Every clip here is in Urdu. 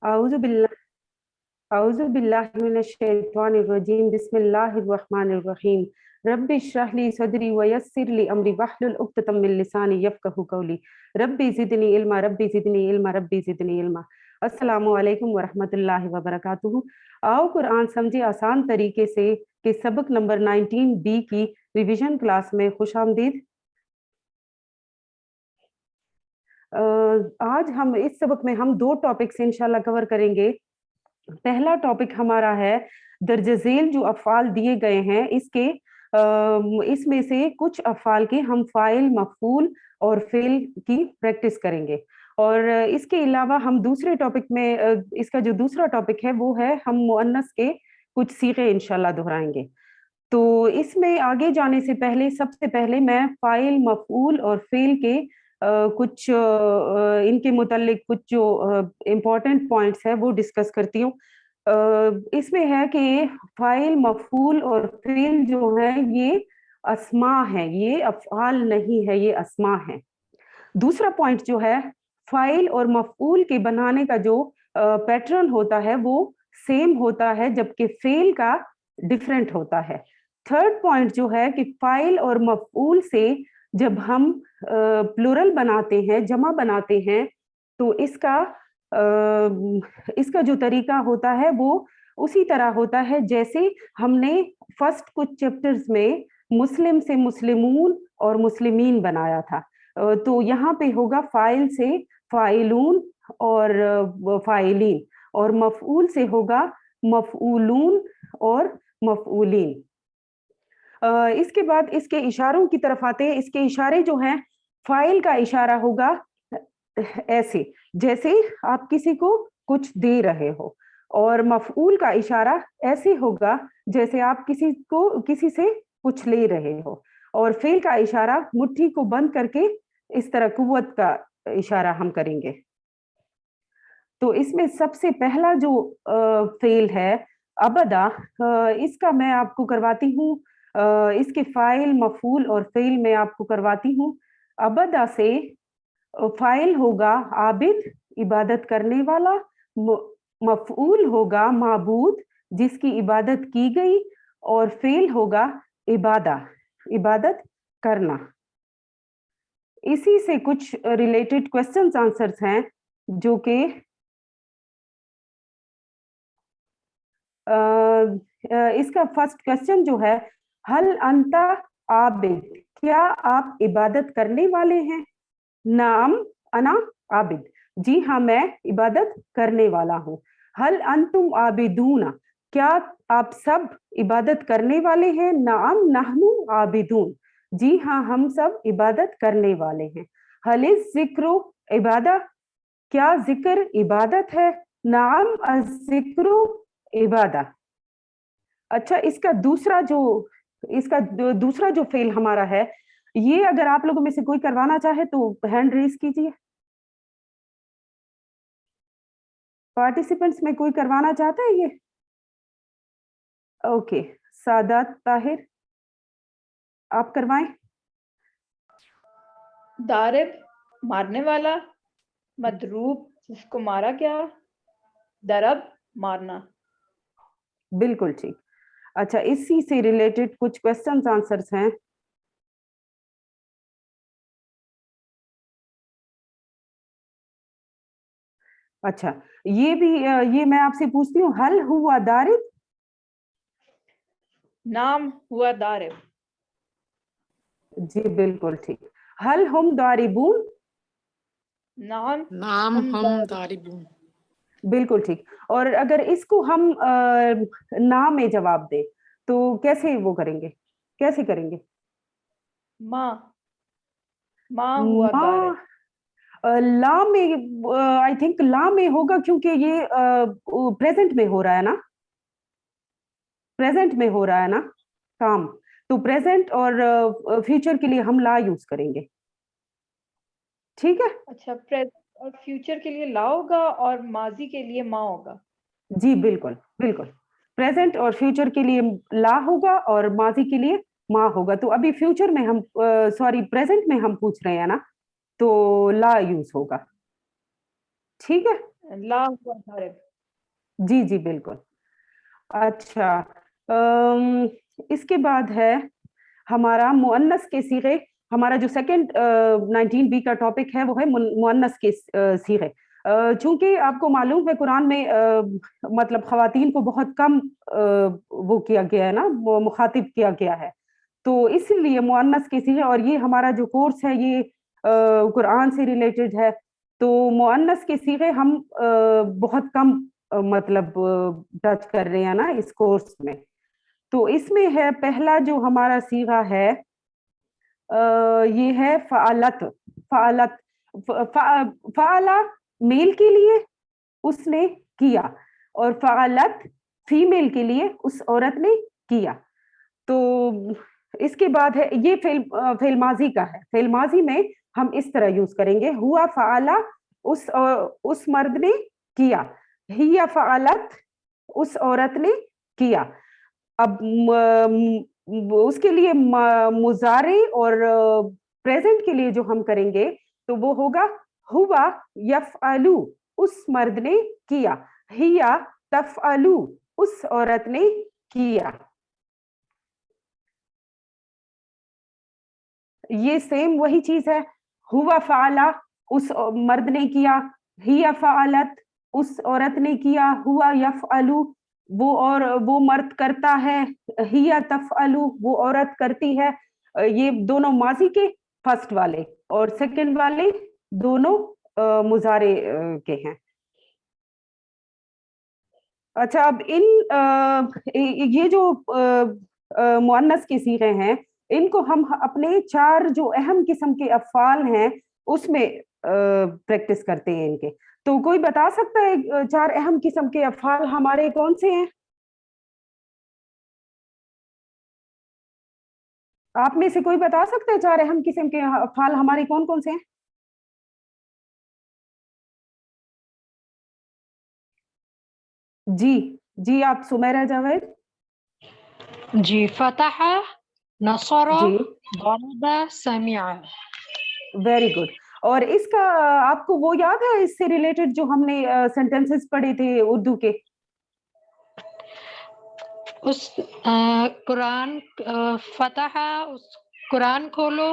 أعوذ بالله أعوذ بالله من الشيطان الرجيم بسم الله الرحمن الرحيم رب اشرح لي صدري ويسر لي أمري واحلل عقدة من لساني يفقهوا قولي ربي زدني علما ربي زدنی علما ربی زدنی علما۔ السلام علیکم ورحمۃ اللہ وبرکاتہ۔ آؤ قرآن سمجھے آسان طریقے سے کہ سبق نمبر 19 بی کی ریویژن کلاس میں خوش آمدید۔ آج ہم اس سبق میں ہم دو ٹاپکس انشاءاللہ کور کریں گے۔ پہلا ٹاپک ہمارا ہے درج ذیل جو افعال دیے گئے ہیں اس میں سے کچھ افعال کے ہم فاعل، مفعول اور فعل کی پریکٹس کریں گے، اور اس کے علاوہ ہم دوسرے ٹاپک میں اس کا جو دوسرا ٹاپک ہے وہ ہے ہم مؤنث کے کچھ صیغے انشاءاللہ دہرائیں گے۔ تو اس میں آگے جانے سے پہلے سب سے پہلے میں فاعل، مفعول اور فعل کے کچھ ان کے متعلق کچھ جو امپورٹنٹ پوائنٹس ہے وہ ڈسکس کرتی ہوں۔ اس میں ہے کہ فاعل، مفعول اور فعل جو ہے یہ اسماء ہے، یہ افعال نہیں ہے، یہ اسماء ہے۔ دوسرا پوائنٹ جو ہے فاعل اور مفعول کے بنانے کا جو پیٹرن ہوتا ہے وہ سیم ہوتا ہے جبکہ فعل کا ڈفرینٹ ہوتا ہے۔ تھرڈ پوائنٹ جو ہے کہ فاعل اور مفعول سے جب ہم پلورل بناتے ہیں، جمع بناتے ہیں، تو اس کا جو طریقہ ہوتا ہے وہ اسی طرح ہوتا ہے جیسے ہم نے فرسٹ کچھ چیپٹرز میں مسلم سے مسلمون اور مسلمین بنایا تھا۔ تو یہاں پہ ہوگا فاعل سے فاعلون اور فاعلین، اور مفعول سے ہوگا مفعولون اور مفعولین۔ اس کے بعد اس کے اشاروں کی طرف آتے ہیں۔ اس کے اشارے جو ہیں، فاعل کا اشارہ ہوگا ایسے جیسے آپ کسی کو کچھ دے رہے ہو، اور مفعول کا اشارہ ایسے ہوگا جیسے آپ کسی سے کچھ لے رہے ہو، اور فعل کا اشارہ مٹھی کو بند کر کے اس طرح قوت کا اشارہ ہم کریں گے۔ تو اس میں سب سے پہلا جو فعل ہے ابدا، اس کا میں آپ کو کرواتی ہوں، اس کے فاعل، مفعول اور فعل میں آپ کو کرواتی ہوں۔ ابدا سے فاعل ہوگا عابد، عبادت کرنے والا، مفعول ہوگا معبود، جس کی عبادت کی گئی، اور فعل ہوگا عبادہ، عبادت کرنا۔ اسی سے کچھ ریلیٹڈ کوسچنز آنسرز ہیں جو کہ اس کا فرسٹ کوسچن جو ہے حل انت عابد، کیا آپ عبادت کرنے والے ہیں؟ نعم انا عابد، جی ہاں میں عبادت کرنے والا ہوں۔ حل انتم عابدون، کیا آپ سب عبادت کرنے والے ہیں؟ نعم نحن عابدون، جی ہاں ہم سب عبادت کرنے والے ہیں۔ حل الذکر عبادہ، کیا ذکر عبادت ہے؟ نعم الذکر عبادہ۔ اچھا، اس کا دوسرا جو فعل ہمارا ہے، یہ اگر آپ لوگوں میں سے کوئی کروانا چاہے تو ہینڈ ریز کیجئے۔ پارٹیسپینٹس میں کوئی کروانا چاہتا ہے یہ؟ اوکے، سعادت طاہر آپ کروائیں۔ دارب مارنے والا، مضروب جس کو مارا گیا، درب مارنا۔ بالکل ٹھیک۔ اچھا، اسی سے ریلیٹڈ کچھ کوسچنز آنسرز ہیں۔ اچھا، یہ میں آپ سے پوچھتی ہوں، حل ہوا دارب؟ نام ہوا دارب۔ جی بالکل ٹھیک۔ حل ہم داربون؟ نام ہم داربون۔ بالکل ٹھیک۔ اور اگر اس کو ہم نام میں جواب دیں تو کیسے وہ کریں گے، کیسے کریں گے؟ ماں ہوا دارب۔ لا میں آئی تھنک لا میں ہوگا کیونکہ یہ پریزنٹ میں ہو رہا ہے نا، پریزنٹ میں ہو رہا ہے نا کام، تو پریزنٹ اور فیوچر کے لیے ہم لا یوز کریں گے، ٹھیک ہے؟ اچھا، پریزنٹ اور فیوچر کے لیے لا ہوگا اور ماضی کے لیے ماں ہوگا۔ جی بالکل بالکل، پریزنٹ اور فیوچر کے لیے لا ہوگا اور ماضی کے لیے ماں ہوگا۔ تو ابھی فیوچر میں ہم پریزنٹ میں ہم پوچھ رہے ہیں نا، تو لا یوز ہوگا، ٹھیک ہے, لا ہوا ضارب. جی جی بالکل. اچھا, اس کے بعد ہے ہمارا مؤنث کے صیغے. ہمارا جو سیکنڈ 19B کا ٹاپک ہے وہ ہے مؤنث کے صیغے. چونکہ آپ کو معلوم ہے قرآن میں مطلب خواتین کو بہت کم وہ کیا گیا ہے نا, مخاطب کیا گیا ہے, تو اس لیے مؤنث کے صیغے, اور یہ ہمارا جو کورس ہے یہ قرآن سے ریلیٹڈ ہے, تو مؤنث کے صیغے ہم بہت کم مطلب ٹچ کر رہے ہیں نا اس کورس میں. تو اس میں ہے پہلا جو ہمارا صیغہ ہے یہ ہے فعلت. فعلت, فعلا میل کے لیے اس نے کیا, اور فعلت فیمیل کے لیے اس عورت نے کیا. تو اس کے بعد ہے یہ فعل ماضی کا ہے. فعل ماضی میں ہم اس طرح یوز کریں گے, ہوا فعلا اس مرد نے کیا, ہی فعلت اس عورت نے کیا. اب اس کے لیے مضارع اور پریزنٹ کے لیے جو ہم کریں گے تو وہ ہوگا ہوا یفعلو اس مرد نے کیا, ہیا تفعلو اس عورت نے کیا. یہ سیم وہی چیز ہے, ہوا فعلا اس مرد نے کیا, ہیا فعلت اس عورت نے کیا, ہوا یفعلو وہ مرد کرتا ہے, ہیا تفعلو وہ عورت کرتی ہے. یہ دونوں ماضی کے فرسٹ والے اور سیکنڈ والے دونوں مضارع کے ہیں. اچھا, اب یہ جو مؤنث کے صیغے ہیں ان کو ہم اپنے 4 جو اہم قسم کے افعال ہیں اس میں پریکٹس کرتے ہیں ان کے. تو کوئی بتا سکتا ہے 4 اہم قسم کے افعال ہمارے کون سے ہیں؟ آپ میں سے کوئی بتا سکتا ہے 4 اہم قسم کے افعال ہمارے کون کون سے ہیں؟ جی جی, آپ سمیرہ جاوید. جی, فتح, نصر, جی ضرب, سمع. Very good. اور اس کا آپ کو وہ یاد ہے اس سے ریلیٹڈ جو ہم نے سینٹینسز پڑھے تھے اردو کے؟ اس قرآن فتح, اس قرآن کھولو,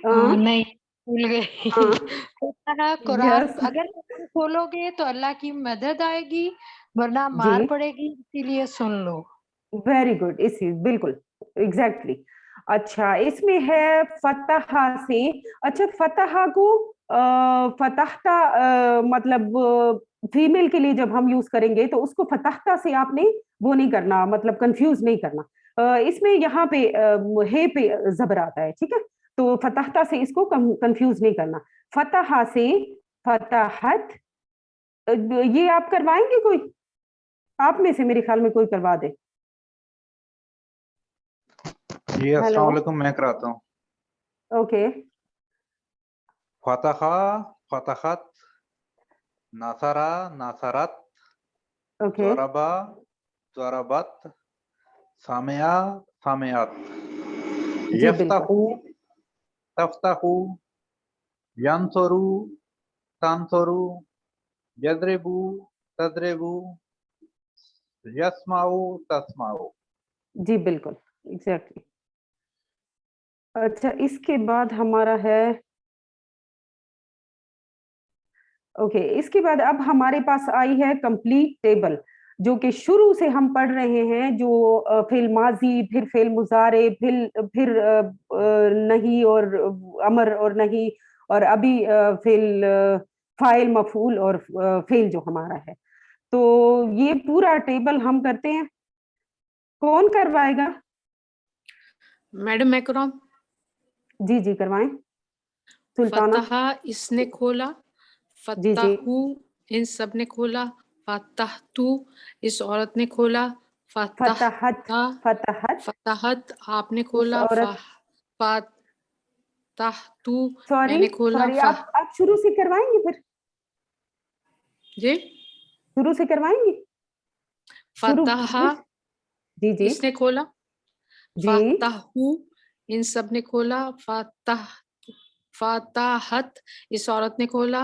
نہیں بھول گئی. فتح قرآن, یس اگر قرآن کھولو گے تو اللہ کی مدد آئے گی, ورنہ جی, مار پڑے گی, اسی لیے سن لو. ویری گڈ, اسی بالکل ایگزیکٹلی. اچھا, اس میں ہے فتح سے. اچھا, فتح کو فتحتا مطلب فیمیل کے لیے جب ہم یوز کریں گے تو اس کو فتحتا سے آپ نے وہ نہیں کرنا, مطلب کنفیوز نہیں کرنا. اس میں یہاں پہ ہے پہ زبر آتا ہے, ٹھیک ہے, تو فتحتا سے اس کو کنفیوز نہیں کرنا. فتح سے فتحت, یہ آپ کروائیں گے کوئی؟ آپ میں سے میرے خیال میں کوئی کروا دے. جی السلام علیکم, میں کراتا ہوں. اوکے. فتح فتحت, نصرا نصرت, اوکے. ضربا ضربت, سمع سمعت. جی یفتح بالکل. تفتح, ینصر تنصر, یضرب تضرب, یسمع تسمع. جی بالکل ایگزیکٹلی. اچھا, اس کے بعد ہمارا ہے اوکے, اس کے بعد اب ہمارے پاس آئی ہے کمپلیٹ ٹیبل جو کہ شروع سے ہم پڑھ رہے ہیں, جو فعل ماضی, پھر فعل مضارع, پھر نہیں اور امر اور نہیں, اور ابھی فعل فاعل مفعول اور فعل جو ہمارا ہے. تو یہ پورا ٹیبل ہم کرتے ہیں. کون کروائے گا؟ میڈم میں کراؤں؟ جی جی کروائیں. سلطانہ. فتح اس نے کھولا, جی جی فتحو ان سب نے کھولا, فتحتو اس عورت نے کھولا, فتحت فتحتا فتحت فتحت آپ نے اس کھولا, عورت. فتحتو میں سوری نے کھولا. سوری, آپ شروع سے کروائیں گے, پھر جی, شروع سے کروائیں گے. شروع فتح جی جی اس نے کھولا, جی فتحو ان سب نے کھولا, فتحت اس عورت نے کھولا,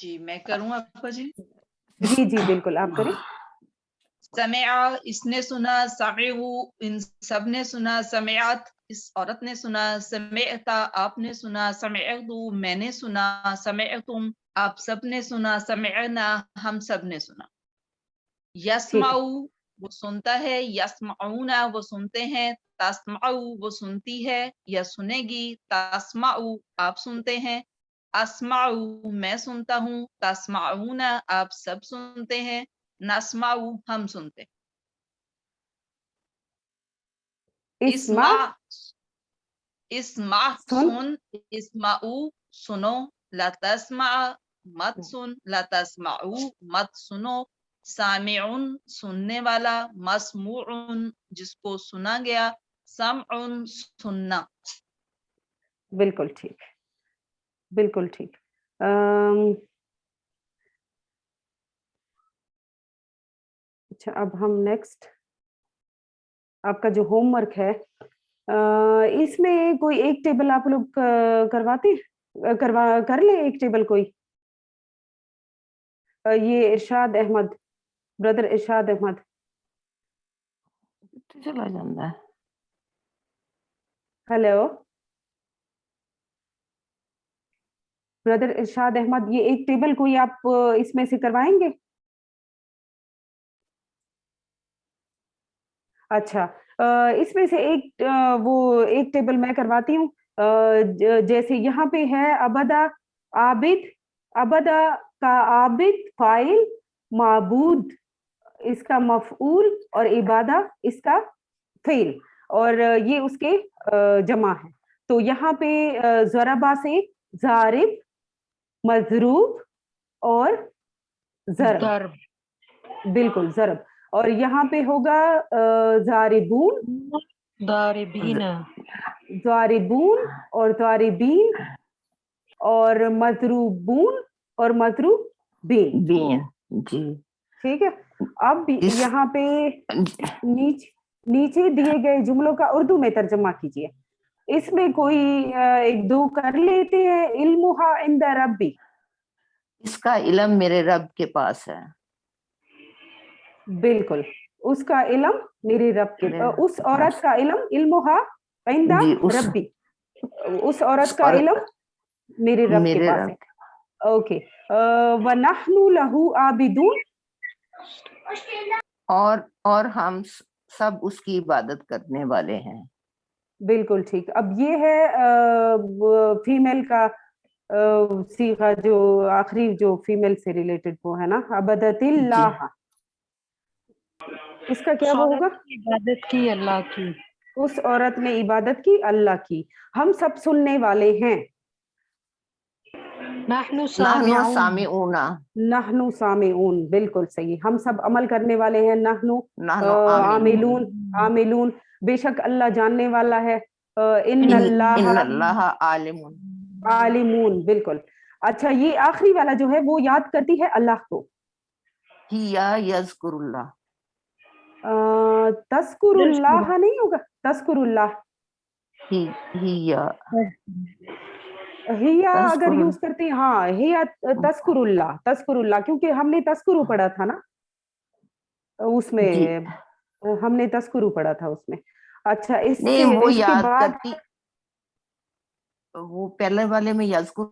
جی میں کروں آپ کو جی. جی جی بالکل آپ کریں. سمع اس نے سنا، سمعو ان سب نے سنا، سمعت اس عورت نے سنا، سمعتا آپ نے سنا، سمعتو میں نے سنا، سمعتم آپ سب نے سنا، سمعنا ہم سب نے سنا. یسمعو وہ سنتا ہے، یسمعونا وہ سنتے ہیں، تسمعو وہ سنتی ہے یا سنے گی، تسمعو آپ سنتے ہیں، اسمعو میں سنتا ہوں، تسمعونا آپ سب سنتے ہیں، نسمعو ہم سنتے. اسما اسمع سن، اسمعو سنو، لا تسمع مت سن، لا تسمعو مت سنو، سامعن سننے والا، مسموعن جس کو سنا گیا، سمعن سننا. بالکل ٹھیک بالکل ٹھیک. اچھا اب ہم نیکسٹ آپ کا جو ہوم ورک ہے اس میں کوئی ایک ٹیبل آپ لوگ کرواتے کر لیں ایک ٹیبل کوئی. یہ ارشاد احمد بردر ارشاد احمد چلا جاتا ہے. ہیلو بردر ارشاد احمد یہ ایک ٹیبل کوئی آپ اس میں سے کروائیں گے. اچھا اس میں سے ایک وہ ایک ٹیبل میں کرواتی ہوں. جیسے یہاں پہ ہے ابدا عابد، ابدا کا عابد فاعل، معبود اس کا مفعول اور عبادہ اس کا فعل، اور یہ اس کے جمع ہے. تو یہاں پہ ضربا سے ضارب، مضروب اور ضرب. بالکل ضرب. اور یہاں پہ ہوگا ضاربون، ضاربین، ضاربون اور ضاربین اور مضروبون اور مضروبین. جی ٹھیک ہے. اب یہاں پہ نیچے دیے گئے جملوں کا اردو میں ترجمہ کیجیے. اس میں کوئی ایک دو کر لیتے ہیں. علمھا عند ربی، اس کا علم میرے رب کے پاس ہے. بالکل اس کا علم میرے رب کے، اس عورت کا علم علمھا عند ربی، اس عورت کا علم میرے رب کے پاس ہے. اوکے. وَنَحْنُ لَهُ عَابِدُونَ، اور ہم سب اس کی عبادت کرنے والے ہیں. بالکل ٹھیک. اب یہ ہے فیمیل کا صیغہ جو آخری جو فیمیل سے ریلیٹڈ وہ ہے نا، عبدت اللہ. اس کا کیا وہ ہوگا؟ عبادت کی اللہ کی. اس عورت نے عبادت کی اللہ کی. ہم سب سننے والے ہیں. نحن سامعون، نحن سامعون بالکل صحیح. ہم سب عمل کرنے والے ہیں. نحن عاملون، عاملون بے شک اللہ جاننے والا ہے. ان اللہ عالم، عالمون بالکل. اچھا یہ آخری والا جو ہے وہ یاد کرتی ہے اللہ کو. یذکر اللہ، تذکر اللہ نہیں ہوگا، تذکر اللہ. ہیا اگر یوز کرتے ہیں، ہاں ہیا تذکر اللہ، تذکر اللہ، کیونکہ ہم نے تذکرو پڑھا تھا نا اس میں، ہم نے تذکرو پڑھا تھا اس میں. اچھا اس کے بعد وہ پہلے والے میں یذکر.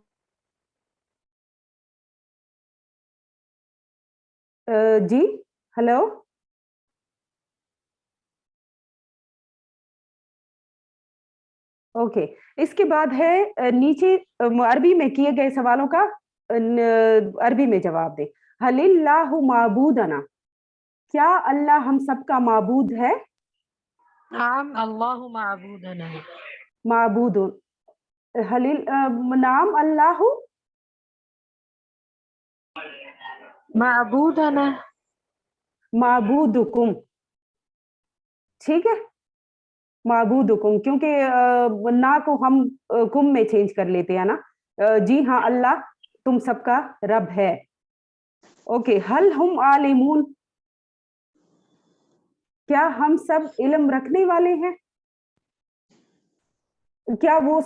جی ہلو اوکے. اس کے بعد ہے نیچے عربی میں کیے گئے سوالوں کا عربی میں جواب دے. حل اللہ معبودنا، کیا اللہ ہم سب کا معبود ہے؟ نعم اللہ معبودنا. معبود نام اللہ معبودنا، معبودکم. ٹھیک ہے معبودکم، کیونکہ نا کو ہم کم میں چینج کر لیتے ہیں نا. جی ہاں اللہ تم سب کا رب ہے. اوکے. حل ہم عالمون، کیا ہم سب علم رکھنے والے ہیں؟ کیا وہ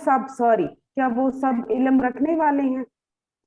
سب علم رکھنے والے ہیں؟